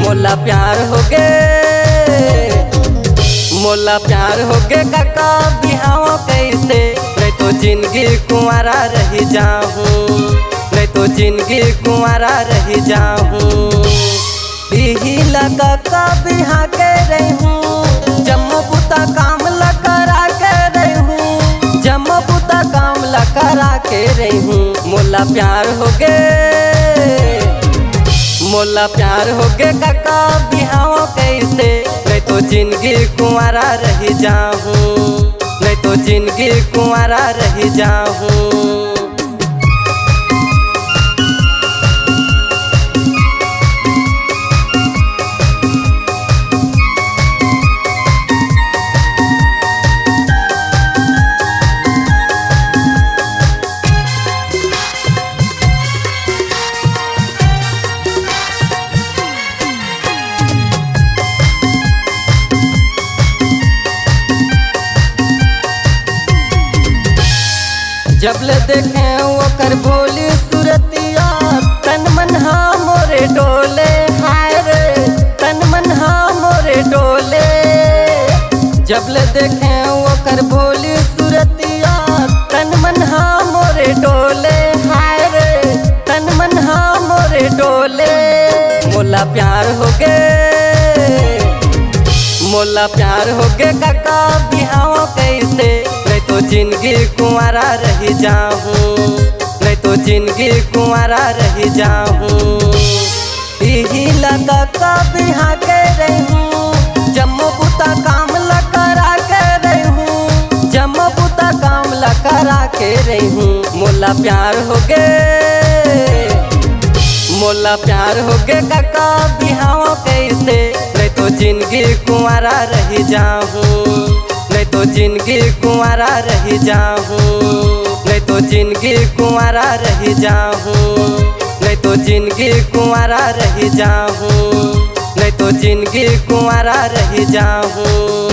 मोला प्यार हो गे, मोला प्यार हो गे काका बिहाव कैसे। नहीं तो जिंदगी कुंवारा रही जाऊँ, नहीं तो जिंदगी कुंवारा रही जाऊँ। बिहिला काका बिहा के रहूँ, जम्मू बुता काम ला करा के रहूँ, जम्मू बुता काम ला करा के रहूँ। मोला प्यार हो गे, मोला प्यार हो गे काका बिहाव कैसे। नहीं तो जिंदगी कुंवारा रही जाऊँ, नहीं तो जिंदगी कुंवारा रही जाऊँ। जब ले देखे ओकर भोली सूरतिया, तन मन हाँ मोरे डोले। हाय रे तन मन हाँ मोरे डोले। जब ले देखे ओकर भोली सूरतिया, तन मन हाँ मोरे डोले। हाय रे तन मन हाँ मोरे डोले। मोला प्यार हो गे, मोला प्यार हो गे काका बिहाव कैसे। नहीं तो जिंदगी कुंवारा रही जाऊँ, नहीं तो जिंदगी कुंवारा रही जाऊँ। बिहिला काका बिहा के रहूँ, जम्मू बुता काम ला करा के रहूँ, जम्मू बुता काम ला करा के रहूँ। मोला प्यार हो गे, मोला प्यार हो गे काका बिहाव कैसे। नहीं तो जिंदगी कुंवारा रही जाऊँ, नहीं तो जिंदगी कुंवारा रही जाऊँ, नहीं तो जिंदगी कुंवारा रही जाऊँ, नहीं तो जिंदगी कुंवारा रही जाऊँ, नहीं तो जिंदगी कुंवारा रही जाऊँ।